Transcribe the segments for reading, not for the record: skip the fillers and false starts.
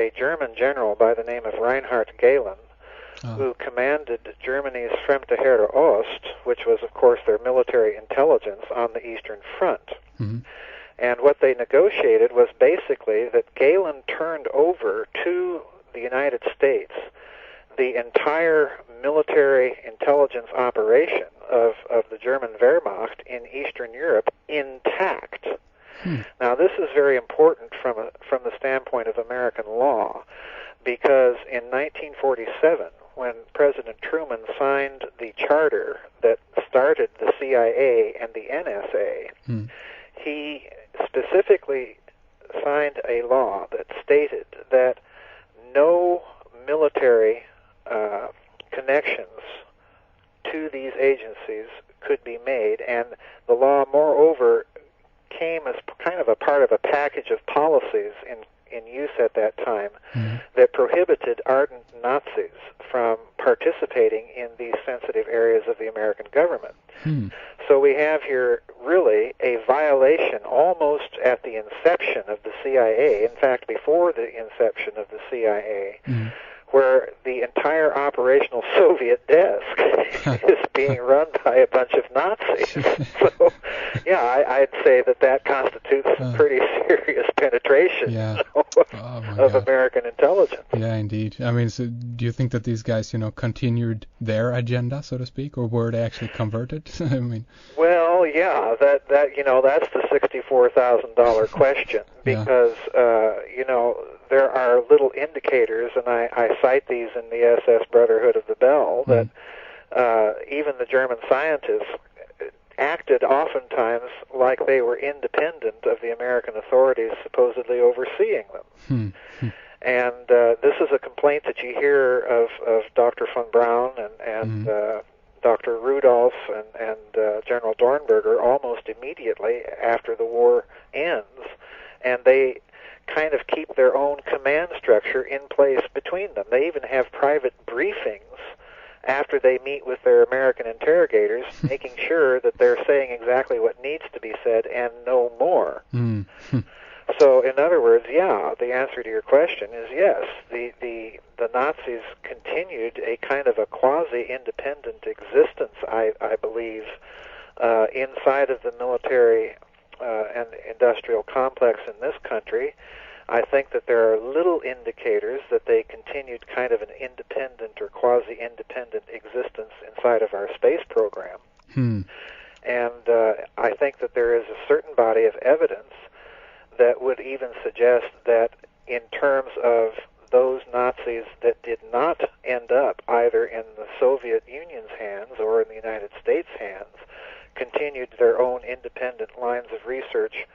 a German general by the name of Reinhard Gehlen, who commanded Germany's Fremde Heere Ost, which was, of course, their military intelligence on the Eastern Front. Mm-hmm. And what they negotiated was basically that Gehlen turned over to the United States the entire military intelligence operation of the German Wehrmacht in Eastern Europe intact. Now, this is very important from the standpoint of American law, because in 1947, when President Truman signed the charter that started the CIA and the NSA, he specifically signed a law that stated that no military connections to these agencies could be made, and the law, moreover, came as kind of a part of a package of policies in use at that time that prohibited ardent Nazis from participating in these sensitive areas of the American government. So we have here really a violation almost at the inception of the CIA, in fact before the inception of the CIA, where the entire operational Soviet desk is being run by a bunch of Nazis. So, yeah, I'd say that constitutes some pretty serious penetration of American intelligence. Yeah, indeed. I mean, so do you think that these guys, continued their agenda, so to speak, or were they actually converted? I mean, well, yeah, that's the $64,000 question, because there are little indicators, and I cite these in the SS Brotherhood of the Bell, that even the German scientists acted oftentimes like they were independent of the American authorities supposedly overseeing them. And this is a complaint that you hear of Dr. von Braun and Dr. Rudolph and General Dornberger almost immediately after the war ends, and they kind of keep their own command structure in place between them. They even have private briefings after they meet with their American interrogators, making sure that they're saying exactly what needs to be said and no more. So, in other words, yeah, the answer to your question is yes. The Nazis continued a kind of a quasi-independent existence, I believe, inside of the military and industrial complex in this country. I think that there are little indicators that they continued kind of an independent or quasi-independent existence inside of our space program. And I think that there is a certain body of evidence that would even suggest that in terms of those Nazis that did not end up either in the Soviet Union's hands or in the United States' hands, continued their own independent lines of research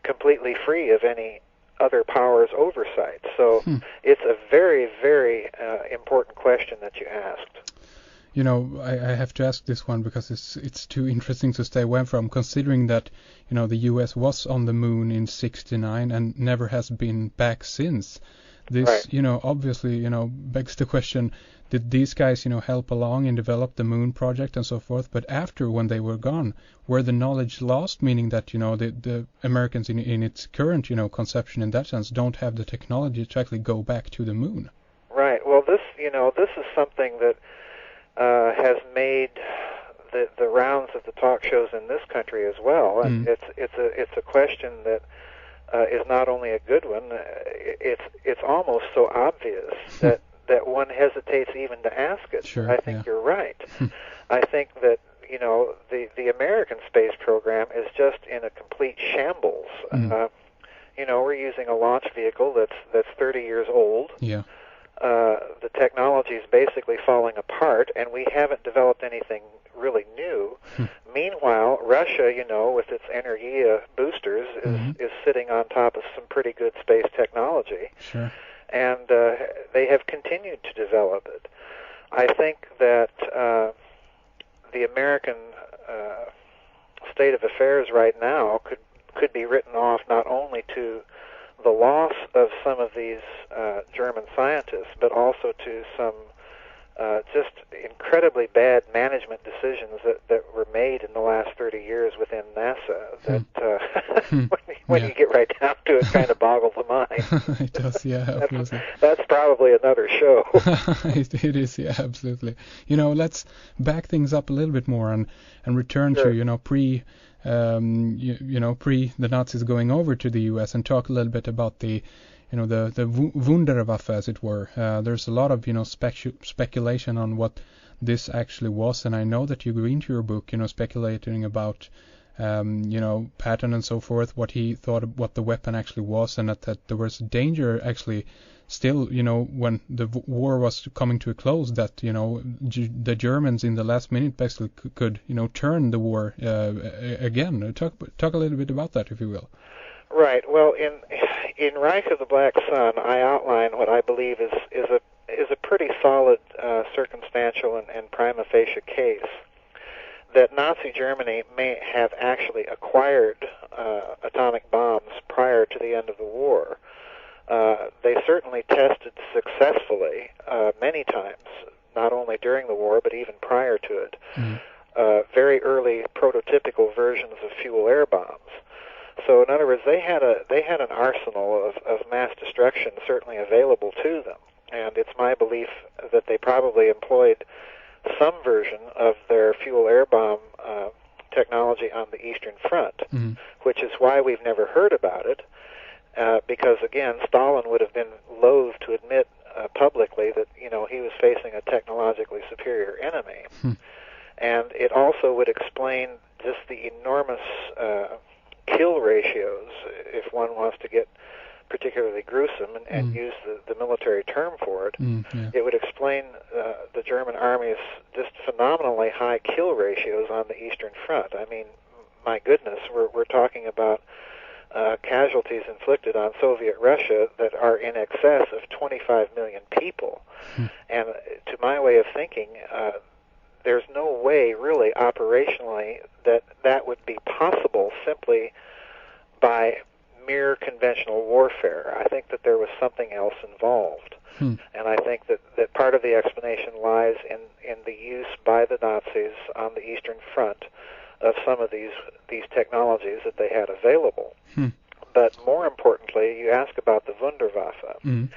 completely free of any other powers' oversight. So it's a very, very important question that you asked. I have to ask this one because it's too interesting to stay away from, considering that, the U.S. was on the moon in '69 and never has been back since. This, obviously, begs the question, did these guys, help along and develop the moon project and so forth? But after, when they were gone, were the knowledge lost, meaning that, the Americans in its current, conception in that sense don't have the technology to actually go back to the moon? Right. Well, this is something that has made the rounds of the talk shows in this country as well, and it's a question that is not only a good one. It's almost so obvious that one hesitates even to ask it. Sure, I think you're right. I think that the American space program is just in a complete shambles. We're using a launch vehicle that's 30 years old. Yeah. The technology is basically falling apart, and we haven't developed anything really new. Meanwhile, Russia, with its Energia boosters, is sitting on top of some pretty good space technology. Sure. And they have continued to develop it. I think that the American state of affairs right now could be written off not only to the loss of some of these German scientists, but also to some just incredibly bad management decisions that were made in the last 30 years within NASA that when you get right down to it, kind of boggles the mind. It does, yeah, absolutely. That's probably another show. It is, yeah, absolutely. Let's back things up a little bit more and return Sure. to, pre the Nazis going over to the U.S. and talk a little bit about the Wunderwaffe, as it were. There's a lot of, speculation on what this actually was, and I know that you go into your book, speculating about, Patton and so forth, what he thought of what the weapon actually was, and that there was danger actually still, when the war was coming to a close, that, the Germans in the last minute basically could turn the war again. Talk a little bit about that, if you will. Right. Well, in Reich of the Black Sun, I outline what I believe is a pretty solid circumstantial and prima facie case that Nazi Germany may have actually acquired atomic bombs prior to the end of the war. They certainly tested successfully many times, not only during the war but even prior to it. Very early prototypical versions of fuel-air bombs. So, in other words, they had an arsenal of mass destruction certainly available to them, and it's my belief that they probably employed some version of their fuel-air bomb technology on the Eastern Front, which is why we've never heard about it, because, again, Stalin would have been loath to admit publicly that, he was facing a technologically superior enemy. And it also would explain just the enormous kill ratios, if one wants to get particularly gruesome and use the military term for it. It would explain the German army's just phenomenally high kill ratios on the Eastern Front. I mean, my goodness, we're talking about casualties inflicted on Soviet Russia that are in excess of 25 million people. And to my way of thinking, there's no way, really, operationally, that would be possible simply by mere conventional warfare. I think that there was something else involved. And I think that part of the explanation lies in the use by the Nazis on the Eastern Front of some of these technologies that they had available. But more importantly, you ask about the Wunderwaffe.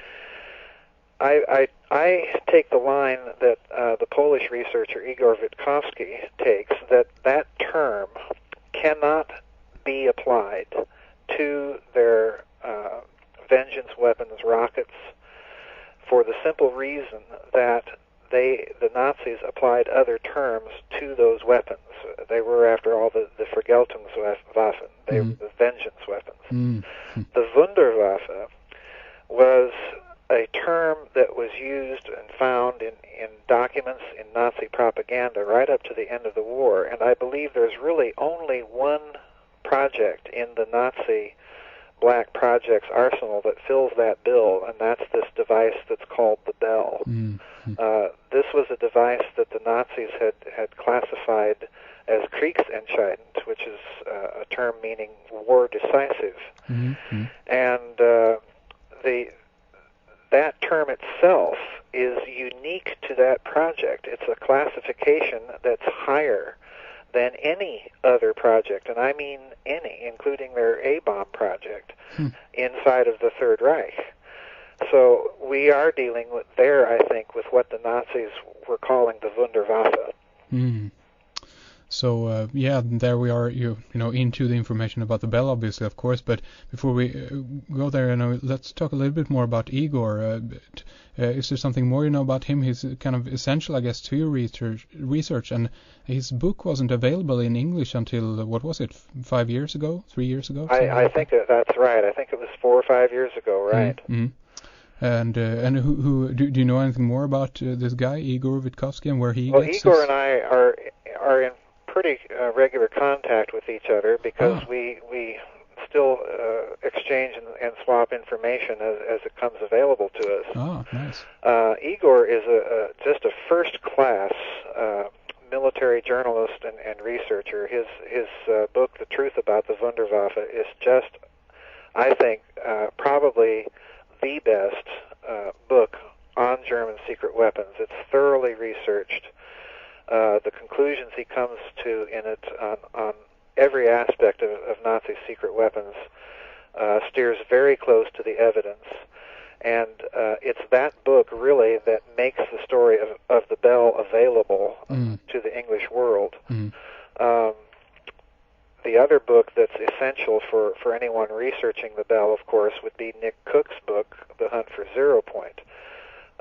I take the line that the Polish researcher Igor Witkowski takes, that term cannot be applied to their vengeance weapons rockets for the simple reason that the Nazis applied other terms to those weapons. They were, after all, the Vergeltungswaffen. They were the vengeance weapons. The Wunderwaffe was a term that was used and found in documents in Nazi propaganda right up to the end of the war, and I believe there's really only one project in the Nazi Black Project's arsenal that fills that bill, and that's this device that's called the Bell. This was a device that the Nazis had classified as Kriegsentscheidend, which is a term meaning war decisive. And that term itself is unique to that project. It's a classification that's higher than any other project, and I mean any, including their A-bomb project inside of the Third Reich. So we are dealing with I think, with what the Nazis were calling the Wunderwaffe. So there we are, into the information about the Bell, obviously, of course. But before we go there, let's talk a little bit more about Igor. Is there something more you know about him? He's kind of essential, I guess, to your research. And his book wasn't available in English until, what was it, 5 years ago, 3 years ago? I think that's right. I think it was 4 or 5 years ago, right? And who do you know anything more about this guy, Igor Witkowski, and where he gets Igor and I are in pretty regular contact with each other because we still exchange and swap information as it comes available to us. Oh, nice. Igor is just a first-class military journalist and researcher. His book, The Truth About the Wunderwaffe, is just, I think, probably the best book on German secret weapons. It's thoroughly researched. The conclusions he comes to in it on every aspect of Nazi secret weapons steers very close to the evidence. And it's that book, really, that makes the story of the Bell available to the English world. The other book that's essential for anyone researching the Bell, of course, would be Nick Cook's book, The Hunt for Zero Point.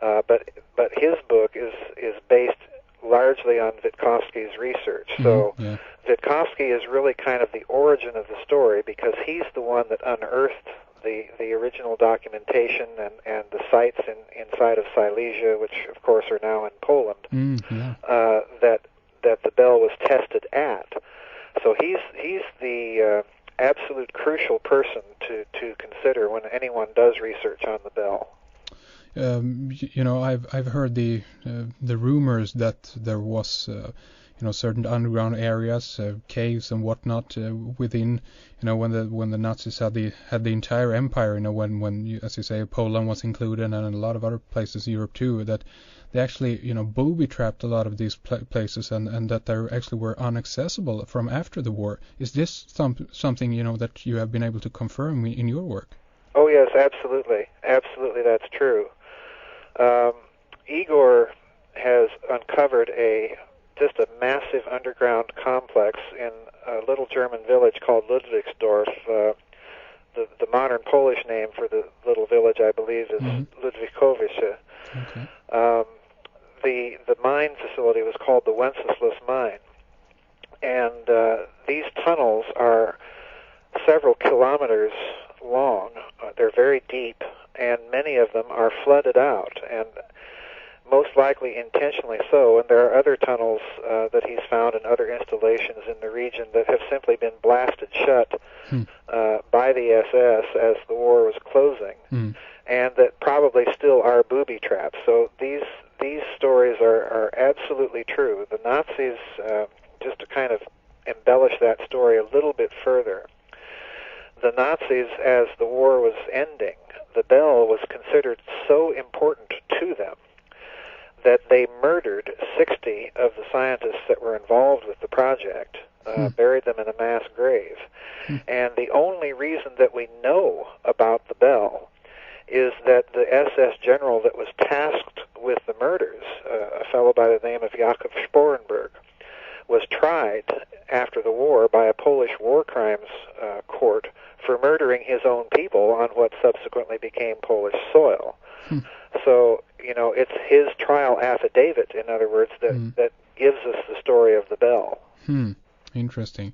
But his book is based largely on Witkowski's research. So Witkowski is really kind of the origin of the story, because he's the one that unearthed the original documentation and the sites inside of Silesia, which of course are now in Poland, that the Bell was tested at. So he's the absolute crucial person to consider when anyone does research on the Bell. I've heard the rumors that there was certain underground areas, caves and whatnot within, when the Nazis had the entire empire, when as you say, Poland was included, and a lot of other places, Europe too, that they actually booby trapped a lot of these places, and that they actually were inaccessible from after the war. Is this something that you have been able to confirm in your work? Oh yes, absolutely, that's true. Igor has uncovered just a massive underground complex in a little German village called Ludwigsdorf. The modern Polish name for the little village, I believe, is Ludwikowice. Okay. The mine facility was called the Wenceslas Mine, and these tunnels are several kilometers long. They're very deep, and many of them are flooded out, and most likely intentionally so. And there are other tunnels that he's found in other installations in the region that have simply been blasted shut by the SS as the war was closing, and that probably still are booby traps. So these stories are absolutely true. The Nazis, just to kind of embellish that story a little bit further, the Nazis, as the war was ending, the Bell was considered so important to them that they murdered 60 of the scientists that were involved with the project, buried them in a mass grave. And the only reason that we know about the Bell is that the SS general that was tasked with the murders, a fellow by the name of Jakob Sporenberg, was tried after the war by a Polish war crimes court for murdering his own people on what subsequently became Polish soil. So, it's his trial affidavit, in other words, that gives us the story of the Bell. Interesting.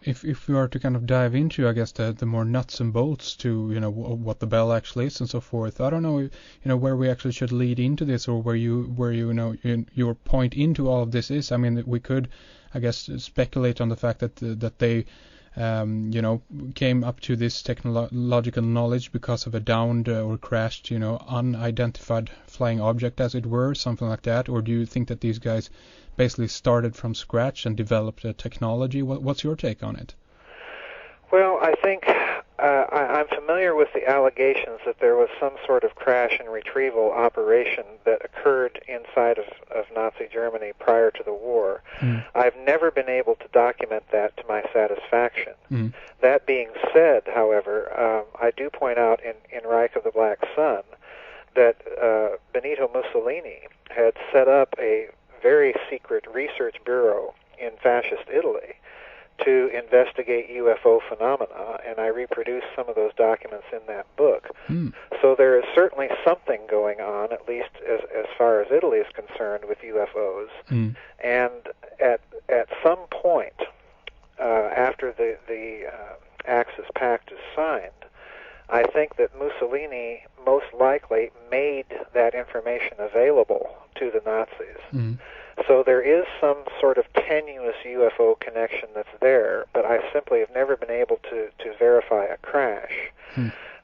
If we were to kind of dive into, I guess, the more nuts and bolts to, what the Bell actually is and so forth, I don't know, where we actually should lead into this, or where your point into all of this is. I mean, we could, I guess, speculate on the fact that they came up to this technological knowledge because of a downed or crashed, unidentified flying object, as it were, something like that? Or do you think that these guys basically started from scratch and developed a technology? What's your take on it? Well, I think I'm familiar with the allegations that there was some sort of crash and retrieval operation that occurred inside of Nazi Germany prior to the war. I've never been able to document that to my satisfaction. That being said, however, I do point out in Reich of the Black Sun that Benito Mussolini had set up a very secret research bureau in fascist Italy to investigate UFO phenomena, and I reproduced some of those documents in that book. So there is certainly something going on, at least as far as Italy is concerned, with UFOs. And at some point, after the Axis Pact is signed, I think that Mussolini most likely made that information available to the Nazis. So there is some sort of tenuous UFO connection that's there, but I simply have never been able to verify a crash.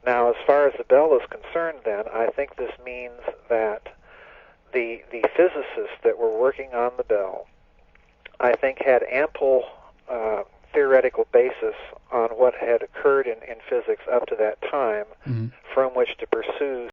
Now, as far as the Bell is concerned, then, I think this means that the physicists that were working on the Bell, I think, had ample theoretical basis on what had occurred in physics up to that time from which to pursue